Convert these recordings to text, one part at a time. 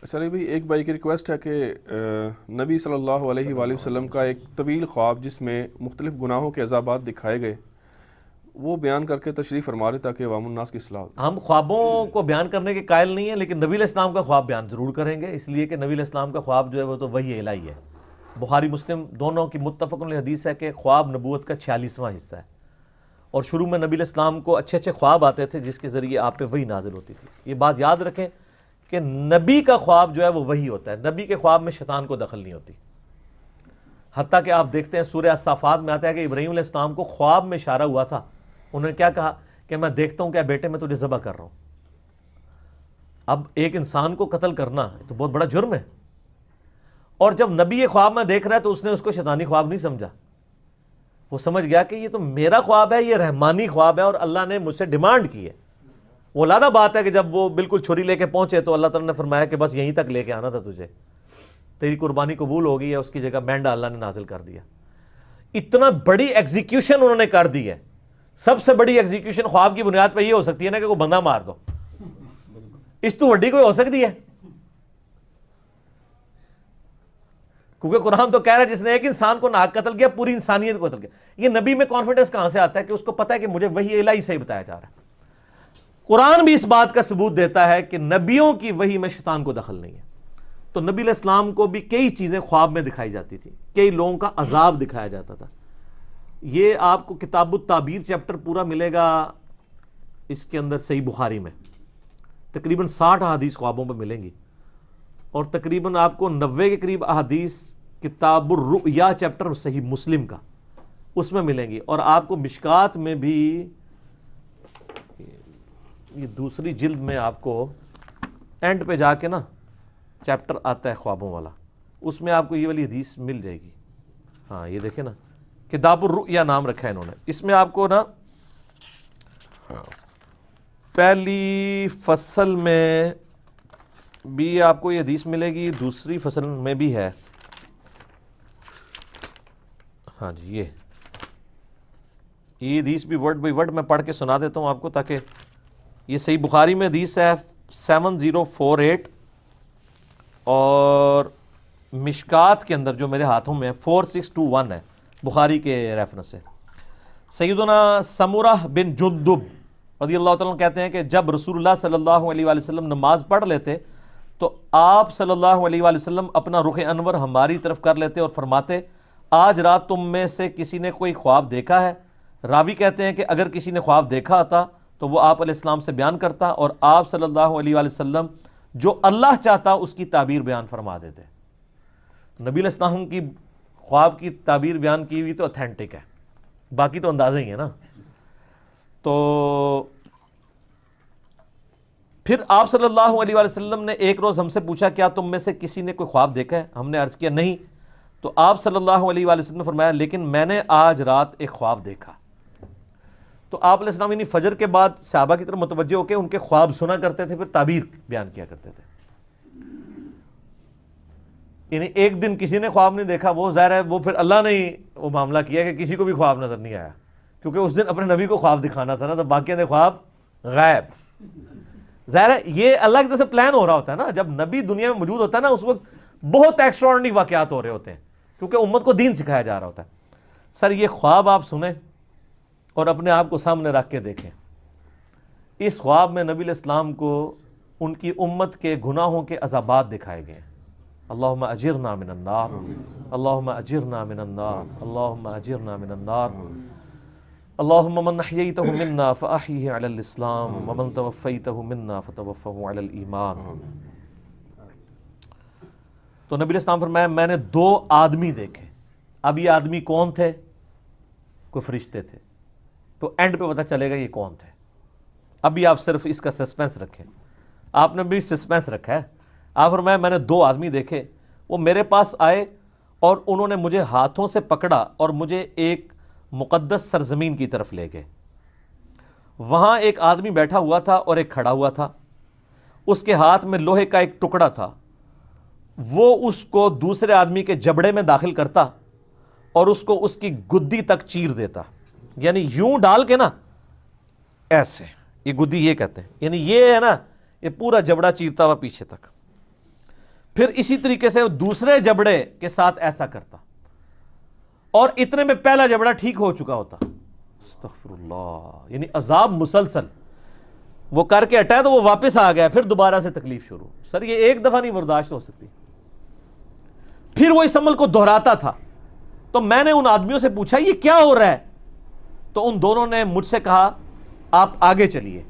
سر بھائی ایک بھائی کی ریکویسٹ ہے کہ نبی صلی اللہ علیہ وآلہ وسلم کا ایک طویل خواب جس میں مختلف گناہوں کے عذابات دکھائے گئے وہ بیان کر کے تشریح فرما رہے تاکہ عوام الناس کی اصلاح ہو۔ ہم خوابوں کو بیان کرنے کے قائل نہیں ہیں، لیکن نبی علیہ السلام کا خواب بیان ضرور کریں گے، اس لیے کہ نبی علیہ السلام کا خواب جو ہے وہ تو وحی الہی ہے۔ بخاری مسلم دونوں کی متفق علیہ حدیث ہے کہ خواب نبوت کا 46واں حصہ ہے، اور شروع میں نبی علیہ السلام کو اچھے اچھے خواب آتے تھے جس کے ذریعے آپ پہ وحی نازل ہوتی تھی۔ یہ بات یاد رکھیں کہ نبی کا خواب جو ہے وہ وحی ہوتا ہے، نبی کے خواب میں شیطان کو دخل نہیں ہوتی۔ حتیٰ کہ آپ دیکھتے ہیں سورہ الصافات میں آتا ہے کہ ابراہیم علیہ السلام کو خواب میں اشارہ ہوا تھا، انہوں نے کیا کہا کہ میں دیکھتا ہوں کہ بیٹے میں تجھے ذبح کر رہا ہوں۔ اب ایک انسان کو قتل کرنا تو بہت بڑا جرم ہے، اور جب نبی یہ خواب میں دیکھ رہا ہے تو اس نے اس کو شیطانی خواب نہیں سمجھا، وہ سمجھ گیا کہ یہ تو میرا خواب ہے، یہ رحمانی خواب ہے اور اللہ نے مجھ سے ڈیمانڈ کی ہے۔ وہ علیحدہ بات ہے کہ جب وہ بالکل چھری لے کے پہنچے تو اللہ تعالیٰ نے فرمایا کہ بس یہیں تک لے کے آنا تھا تجھے، تیری قربانی قبول ہو گئی ہے، اس کی جگہ مینڈا اللہ نے نازل کر دیا۔ اتنا بڑی ایگزیکیوشن انہوں نے کر دی ہے۔ سب سے بڑی ایگزیکیوشن خواب کی بنیاد پہ یہ ہو سکتی ہے نا کہ کوئی بندہ مار دو، اس تو وڈی کوئی ہو سکتی ہے؟ کیونکہ قرآن تو کہہ رہا ہے جس نے ایک انسان کو ناحق قتل کیا پوری انسانیت کو قتل کیا۔ یہ نبی میں کانفیڈنس کہاں سے آتا ہے کہ اس کو پتا ہے کہ مجھے وحی الہی سے ہی بتایا جا رہا ہے۔ قرآن بھی اس بات کا ثبوت دیتا ہے کہ نبیوں کی وحی میں شیطان کو دخل نہیں ہے۔ تو نبی علیہ السلام کو بھی کئی چیزیں خواب میں دکھائی جاتی تھی، کئی لوگوں کا عذاب دکھایا جاتا تھا۔ یہ آپ کو کتاب التعبیر چیپٹر پورا ملے گا اس کے اندر صحیح بخاری میں، تقریباً 60 احادیث خوابوں پہ ملیں گی، اور تقریباً آپ کو 90 کے قریب احادیث کتاب الرؤیا چیپٹر صحیح مسلم کا اس میں ملیں گی، اور آپ کو مشکات میں بھی یہ دوسری جلد میں آپ کو اینڈ پہ جا کے نا چیپٹر آتا ہے خوابوں والا، اس میں آپ کو یہ والی حدیث مل جائے گی۔ ہاں یہ دیکھیں نا، کتاب الرؤیا نام رکھا ہے انہوں نے، اس میں آپ کو نا پہلی فصل میں بھی آپ کو یہ حدیث ملے گی، دوسری فصل میں بھی ہے۔ ہاں جی یہ حدیث بھی ورڈ بائی ورڈ میں پڑھ کے سنا دیتا ہوں آپ کو، تاکہ یہ صحیح بخاری میں حدیث ہے 7048، اور مشکات کے اندر جو میرے ہاتھوں میں 4621 ہے بخاری کے ریفرنس سے۔ سیدنا سمورہ بن جندب رضی اللہ تعالیٰ کہتے ہیں کہ جب رسول اللہ صلی اللہ علیہ وآلہ وسلم نماز پڑھ لیتے تو آپ صلی اللہ علیہ وآلہ وسلم اپنا رخ انور ہماری طرف کر لیتے اور فرماتے آج رات تم میں سے کسی نے کوئی خواب دیکھا ہے؟ راوی کہتے ہیں کہ اگر کسی نے خواب دیکھا ہوتا تو وہ آپ علیہ السلام سے بیان کرتا، اور آپ صلی اللہ علیہ وآلہ وسلم جو اللہ چاہتا اس کی تعبیر بیان فرما دیتے۔ نبی علیہ السلام کی خواب کی تعبیر بیان کی ہوئی تو اتھینٹک ہے، باقی تو اندازہ ہی ہے نا۔ تو پھر آپ صلی اللہ علیہ وآلہ وسلم نے ایک روز ہم سے پوچھا کیا تم میں سے کسی نے کوئی خواب دیکھا ہے؟ ہم نے عرض کیا نہیں، تو آپ صلی اللہ علیہ وآلہ وسلم نے فرمایا لیکن میں نے آج رات ایک خواب دیکھا۔ تو آپ علیہ السلام یعنی فجر کے بعد صحابہ کی طرف متوجہ ہو کے ان کے خواب سنا کرتے تھے، پھر تعبیر بیان کیا کرتے تھے۔ یعنی ایک دن کسی نے خواب نہیں دیکھا، وہ ظاہر ہے وہ پھر اللہ نے ہی وہ معاملہ کیا کہ کسی کو بھی خواب نظر نہیں آیا، کیونکہ اس دن اپنے نبی کو خواب دکھانا تھا نا، تو باقی دے خواب غائب۔ ظاہر ہے یہ اللہ کی طرف سے پلان ہو رہا ہوتا ہے نا، جب نبی دنیا میں موجود ہوتا ہے نا اس وقت بہت ایکسٹراڈنری واقعات ہو رہے ہوتے ہیں، کیونکہ امت کو دین سکھایا جا رہا ہوتا ہے۔ سر یہ خواب آپ سنیں اور اپنے آپ کو سامنے رکھ کے دیکھیں، اس خواب میں نبی علیہ السلام کو ان کی امت کے گناہوں کے عذابات دکھائے گئے ہیں۔ اللہم اجرنا من النار، اللہم اجرنا من النار، اللہم اجرنا من النار، اللہم من احییتہ منا فاحیہ علی الاسلام ومن توفیتہ منا فتوفہ علی الایمان۔ تو نبی علیہ السلام فرمایا میں نے 2 آدمی دیکھے۔ اب یہ آدمی کون تھے؟ کوئی فرشتے تھے، تو اینڈ پہ پتہ چلے گا یہ کون تھے۔ ابھی آپ صرف اس کا سسپینس رکھیں، آپ نے بھی سسپینس رکھا ہے۔ آپ فرمایا میں نے 2 آدمی دیکھے، وہ میرے پاس آئے اور انہوں نے مجھے ہاتھوں سے پکڑا اور مجھے ایک مقدس سرزمین کی طرف لے گئے۔ وہاں ایک آدمی بیٹھا ہوا تھا اور ایک کھڑا ہوا تھا، اس کے ہاتھ میں لوہے کا ایک ٹکڑا تھا، وہ اس کو دوسرے آدمی کے جبڑے میں داخل کرتا اور اس کو اس کی گدی تک چیر دیتا، یعنی یوں ڈال کے نا ایسے، یہ گدی یہ کہتے ہیں، یعنی یہ ہے نا یہ پورا جبڑا چیرتا ہوا پیچھے تک۔ پھر اسی طریقے سے دوسرے جبڑے کے ساتھ ایسا کرتا اور اتنے میں پہلا جبڑا ٹھیک ہو چکا ہوتا. استغفر اللہ. یعنی عذاب مسلسل. وہ کر کے ہٹا تو وہ واپس آ گیا, پھر دوبارہ سے تکلیف شروع. سر یہ ایک دفعہ نہیں برداشت ہو سکتی. پھر وہ اس عمل کو دہراتا تھا. تو میں نے ان آدمیوں سے پوچھا یہ کیا ہو رہا ہے؟ تو ان دونوں نے مجھ سے کہا آپ آگے چلیے.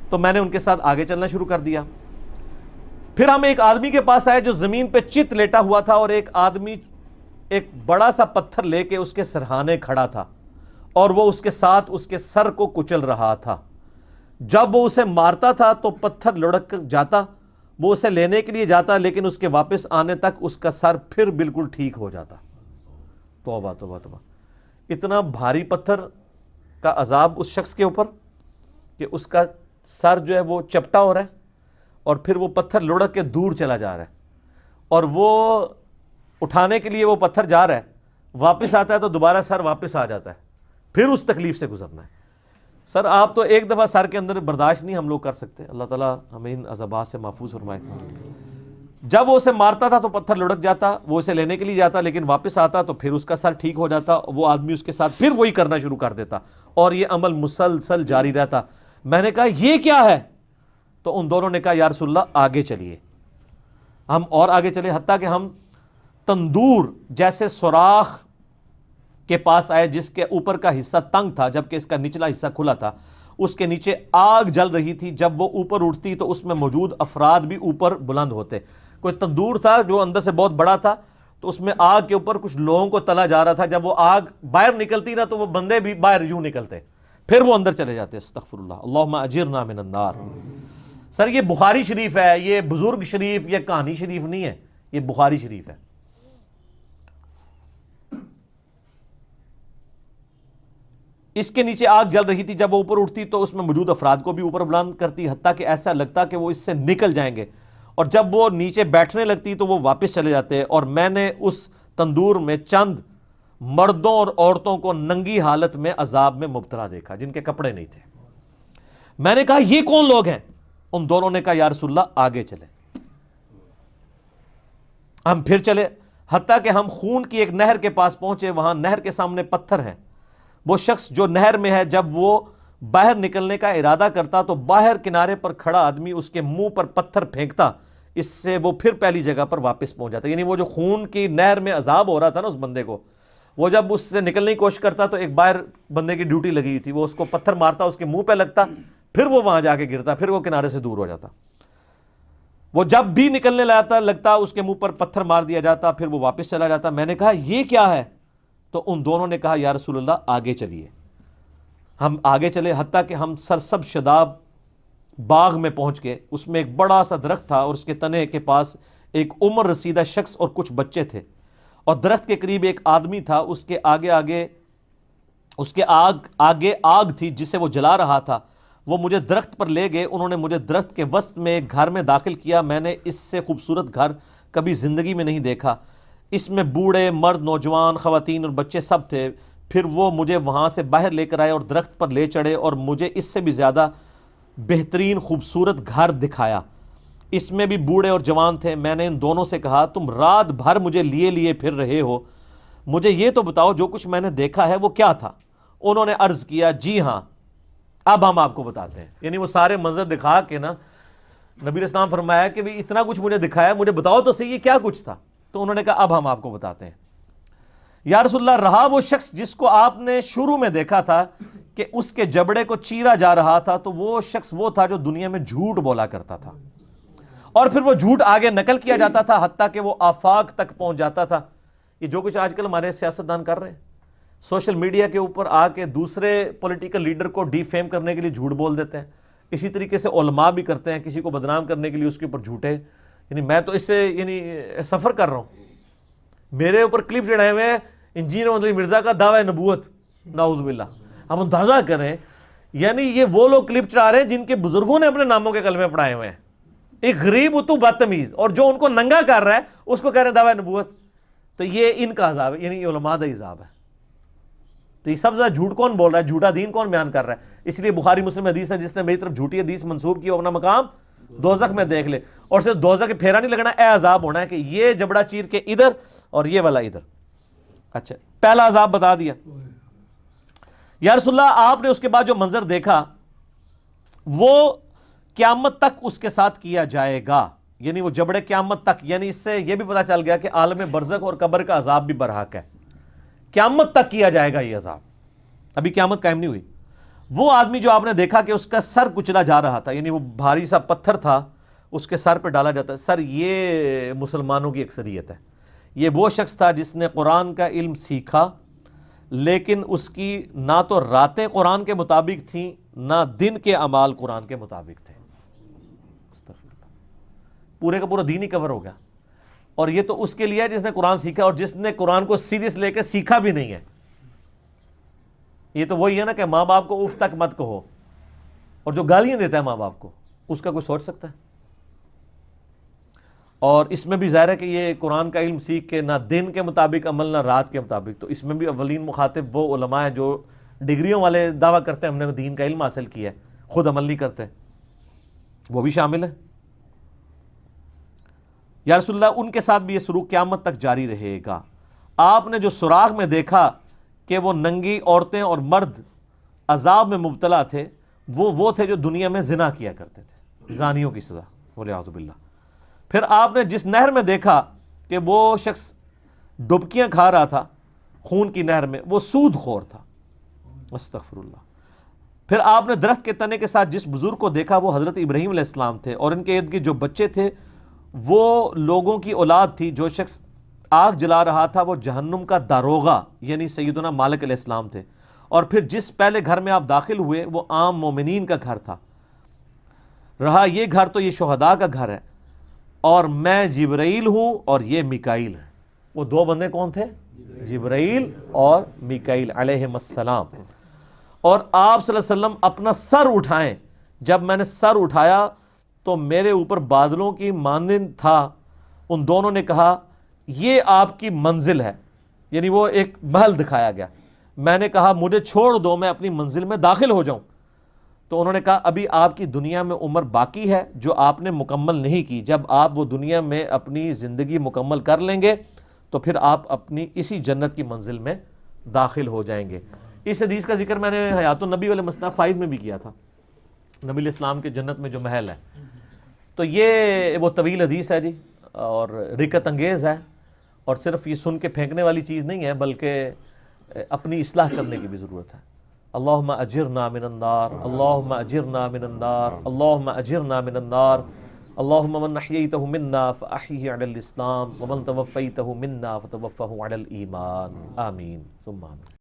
تو میں نے ان کے ساتھ آگے چلنا شروع کر دیا. پھر ہم ایک آدمی کے پاس آئے جو زمین پہ چت لیٹا ہوا تھا, اور ایک آدمی ایک بڑا سا پتھر لے کے اس کے سرہانے کھڑا تھا, اور وہ اس کے ساتھ اس کے سر کو کچل رہا تھا. جب وہ اسے مارتا تھا تو پتھر لڑک کر جاتا, وہ اسے لینے کے لیے جاتا, لیکن اس کے واپس آنے تک اس کا سر پھر بالکل ٹھیک ہو جاتا. توبہ توبہ توبہ. اتنا بھاری پتھر کا عذاب اس شخص کے اوپر کہ اس کا سر جو ہے وہ چپٹا ہو رہا ہے, اور پھر وہ پتھر لڑک کے دور چلا جا رہا ہے, اور وہ اٹھانے کے لیے وہ پتھر جا رہا ہے, واپس آتا ہے تو دوبارہ سر واپس آ جاتا ہے, پھر اس تکلیف سے گزرنا ہے. سر آپ تو ایک دفعہ سر کے اندر برداشت نہیں ہم لوگ کر سکتے. اللہ تعالیٰ ہمیں ان عذابات سے محفوظ فرمائے. جب وہ اسے مارتا تھا تو پتھر لڑک جاتا, وہ اسے لینے کے لیے جاتا, لیکن واپس آتا تو پھر اس کا سر ٹھیک ہو جاتا. وہ آدمی اس کے ساتھ پھر وہی کرنا شروع کر دیتا, اور یہ عمل مسلسل جاری رہتا. میں نے کہا یہ کیا ہے؟ تو ان دونوں نے کہا یا رسول اللہ آگے چلیے. ہم اور آگے چلے, حتیٰ کہ ہم تندور جیسے سوراخ کے پاس آئے جس کے اوپر کا حصہ تنگ تھا جبکہ اس کا نچلا حصہ کھلا تھا. اس کے نیچے آگ جل رہی تھی. جب وہ اوپر اٹھتی تو اس میں موجود افراد بھی اوپر بلند ہوتے. کوئی تندور تھا جو اندر سے بہت بڑا تھا, تو اس میں آگ کے اوپر کچھ لوگوں کو تلا جا رہا تھا. جب وہ آگ باہر نکلتی نا تو وہ بندے بھی باہر یوں نکلتے, پھر وہ اندر چلے جاتے. استغفر اللہ, اللہم اجرنا من النار. سر یہ بخاری شریف ہے, یہ بزرگ شریف یا کہانی شریف نہیں ہے, یہ بخاری شریف ہے. اس کے نیچے آگ جل رہی تھی. جب وہ اوپر اٹھتی تو اس میں موجود افراد کو بھی اوپر بلند کرتی, حتیٰ کہ ایسا لگتا کہ وہ اس سے نکل جائیں گے. اور جب وہ نیچے بیٹھنے لگتی تو وہ واپس چلے جاتے. اور میں نے اس تندور میں چند مردوں اور عورتوں کو ننگی حالت میں عذاب میں مبتلا دیکھا جن کے کپڑے نہیں تھے. میں نے کہا یہ کون لوگ ہیں؟ ان دونوں نے کہا یا رسول اللہ آگے چلے. ہم پھر چلے, حتیٰ کہ ہم خون کی ایک نہر کے پاس پہنچے. وہاں نہر کے سامنے پتھر ہیں. وہ شخص جو نہر میں ہے جب وہ باہر نکلنے کا ارادہ کرتا تو باہر کنارے پر کھڑا آدمی اس کے منہ پر پتھر پھینکتا, اس سے وہ پھر پہلی جگہ پر واپس پہنچ جاتا. یعنی وہ جو خون کی نہر میں عذاب ہو رہا تھا نا اس بندے کو, وہ جب اس سے نکلنے کی کوشش کرتا تو ایک باہر بندے کی ڈیوٹی لگی تھی, وہ اس کو پتھر مارتا, اس کے منہ پہ لگتا, پھر وہ وہاں جا کے گرتا, پھر وہ کنارے سے دور ہو جاتا. وہ جب بھی نکلنے لگتا اس کے منہ پر پتھر مار دیا جاتا, پھر وہ واپس چلا جاتا. میں نے کہا یہ کیا ہے؟ تو ان دونوں نے کہا یا رسول اللہ آگے چلیے. ہم آگے چلے, حتیٰ کہ ہم سرسب شداب باغ میں پہنچ گئے. اس میں ایک بڑا سا درخت تھا, اور اس کے تنے کے پاس ایک عمر رسیدہ شخص اور کچھ بچے تھے, اور درخت کے قریب ایک آدمی تھا. اس کے آگے آگ تھی جسے وہ جلا رہا تھا. وہ مجھے درخت پر لے گئے. انہوں نے مجھے درخت کے وسط میں ایک گھر میں داخل کیا. میں نے اس سے خوبصورت گھر کبھی زندگی میں نہیں دیکھا. اس میں بوڑھے, مرد, نوجوان, خواتین اور بچے سب تھے. پھر وہ مجھے وہاں سے باہر لے کر آئے اور درخت پر لے چڑھے, اور مجھے اس سے بھی زیادہ بہترین خوبصورت گھر دکھایا. اس میں بھی بوڑھے اور جوان تھے. میں نے ان دونوں سے کہا تم رات بھر مجھے لیے پھر رہے ہو, مجھے یہ تو بتاؤ جو کچھ میں نے دیکھا ہے وہ کیا تھا؟ انہوں نے عرض کیا جی ہاں, اب ہم آپ کو بتاتے ہیں. یعنی وہ سارے منظر دکھا کے نا نبی علیہ السلام فرمایا کہ بھی اتنا کچھ مجھے دکھایا, مجھے بتاؤ تو صحیح یہ کیا کچھ تھا. تو انہوں نے کہا اب ہم آپ کو بتاتے ہیں. یا رسول اللہ رہا وہ شخص جس کو آپ نے شروع میں دیکھا تھا کہ اس کے جبڑے کو چیرا جا رہا تھا, تو وہ شخص وہ تھا جو دنیا میں جھوٹ بولا کرتا تھا, اور پھر وہ جھوٹ آگے نقل کیا جاتا تھا حتیٰ کہ وہ آفاق تک پہنچ جاتا تھا. یہ جو کچھ آج کل ہمارے سیاستدان کر رہے ہیں, سوشل میڈیا کے اوپر آ کے دوسرے پولیٹیکل لیڈر کو ڈی فیم کرنے کے لیے جھوٹ بول دیتے ہیں. اسی طریقے سے علماء بھی کرتے ہیں, کسی کو بدنام کرنے کے لیے اس کے اوپر جھوٹے. یعنی میں تو اس سے سفر کر رہا ہوں, میرے اوپر کلپ چڑھائے ہوئے ہیں انجینئر محمد علی مرزا کا دعوی نبوت, نعوذ باللہ. ہم اندازہ کریں, یعنی یہ وہ لوگ کلپ چڑھا رہے ہیں جن کے بزرگوں نے اپنے ناموں کے کلمے پڑھائے ہوئے ہیں. ایک غریب اتو بدتمیز, اور جو ان کو ننگا کر رہا ہے اس کو کہہ رہے ہیں دعوی نبوت. تو یہ ان کا عذاب ہے, یعنی علماء کا عذاب ہے. تو یہ سب سے زیادہ جھوٹ کون بول رہا ہے, جھوٹا دین کون بیان کر رہا ہے؟ اس لیے بخاری مسلم حدیث ہے جس نے میری طرف جھوٹی حدیث منسوب کی وہ اپنا مقام دوزخ میں دیکھ لے، اور صرف دوزخ پھیرا نہیں لگنا، اے عذاب ہونا ہے کہ یہ جبڑا چیر کے ادھر اور یہ والا ادھر. اچھا پہلا عذاب بتا دیا. یا رسول اللہ آپ نے اس کے بعد جو منظر دیکھا وہ قیامت تک اس کے ساتھ کیا جائے گا، یعنی وہ جبڑے قیامت تک، یعنی اس سے یہ بھی پتا چل گیا کہ عالم برزخ اور قبر کا عذاب بھی برحق ہے، قیامت تک کیا جائے گا یہ عذاب، ابھی قیامت قائم نہیں ہوئی. وہ آدمی جو آپ نے دیکھا کہ اس کا سر کچلا جا رہا تھا، یعنی وہ بھاری سا پتھر تھا اس کے سر پہ ڈالا جاتا ہے. سر یہ مسلمانوں کی اکثریت ہے. یہ وہ شخص تھا جس نے قرآن کا علم سیکھا لیکن اس کی نہ تو راتیں قرآن کے مطابق تھیں نہ دن کے اعمال قرآن کے مطابق تھے. پورے کا پورا دین ہی کور ہو گیا. اور یہ تو اس کے لیے ہے جس نے قرآن سیکھا، اور جس نے قرآن کو سیریس لے کے سیکھا بھی نہیں ہے. یہ تو وہی ہے نا کہ ماں باپ کو اف تک مت کہو، اور جو گالیاں دیتا ہے ماں باپ کو اس کا کوئی سوچ سکتا ہے؟ اور اس میں بھی ظاہر ہے کہ یہ قرآن کا علم سیکھ کے نہ دن کے مطابق عمل نہ رات کے مطابق، تو اس میں بھی اولین مخاطب وہ علماء ہیں جو ڈگریوں والے دعویٰ کرتے ہیں ہم نے دین کا علم حاصل کیا ہے، خود عمل نہیں کرتے، وہ بھی شامل ہے. یا رسول اللہ ان کے ساتھ بھی یہ سلوک قیامت تک جاری رہے گا. آپ نے جو سراغ میں دیکھا کہ وہ ننگی عورتیں اور مرد عذاب میں مبتلا تھے، وہ تھے جو دنیا میں زنا کیا کرتے تھے، زانیوں کی سزا والعیاذ باللہ. پھر آپ نے جس نہر میں دیکھا کہ وہ شخص ڈبکیاں کھا رہا تھا خون کی نہر میں، وہ سود خور تھا، استغفر اللہ. پھر آپ نے درخت کے تنے کے ساتھ جس بزرگ کو دیکھا وہ حضرت ابراہیم علیہ السلام تھے، اور ان کے ارد گرد جو بچے تھے وہ لوگوں کی اولاد تھی. جو شخص آگ جلا رہا تھا وہ جہنم کا داروغہ یعنی سیدنا مالک علیہ السلام تھے. اور پھر جس پہلے گھر میں آپ داخل ہوئے وہ عام مومنین کا گھر تھا. رہا یہ گھر تو یہ شہداء کا گھر ہے، اور میں جبرائیل ہوں اور یہ میکائیل ہے. وہ دو بندے کون تھے؟ جبرائیل اور میکائیل علیہم السلام. اور آپ صلی اللہ علیہ وسلم اپنا سر اٹھائیں، جب میں نے سر اٹھایا تو میرے اوپر بادلوں کی مانند تھا. ان دونوں نے کہا یہ آپ کی منزل ہے، یعنی وہ ایک محل دکھایا گیا. میں نے کہا مجھے چھوڑ دو میں اپنی منزل میں داخل ہو جاؤں. تو انہوں نے کہا ابھی آپ کی دنیا میں عمر باقی ہے جو آپ نے مکمل نہیں کی. جب آپ وہ دنیا میں اپنی زندگی مکمل کر لیں گے تو پھر آپ اپنی اسی جنت کی منزل میں داخل ہو جائیں گے. اس حدیث کا ذکر میں نے حیات النبی والے مسنہ فائد میں بھی کیا تھا، نبی علیہ السلام کے جنت میں جو محل ہے. تو یہ وہ طویل حدیث ہے جی، اور رکت انگیز ہے، اور صرف یہ سن کے پھینکنے والی چیز نہیں ہے بلکہ اپنی اصلاح کرنے کی بھی ضرورت ہے. اللہم اجرنا من النار، اللہم اجرنا من النار، اللہم اجرنا من النار. اللہم من احییتہ منا فاحیہ علی الاسلام ومن توفیتہ منا فتوفہ علی الایمان. آمین ثم آمین.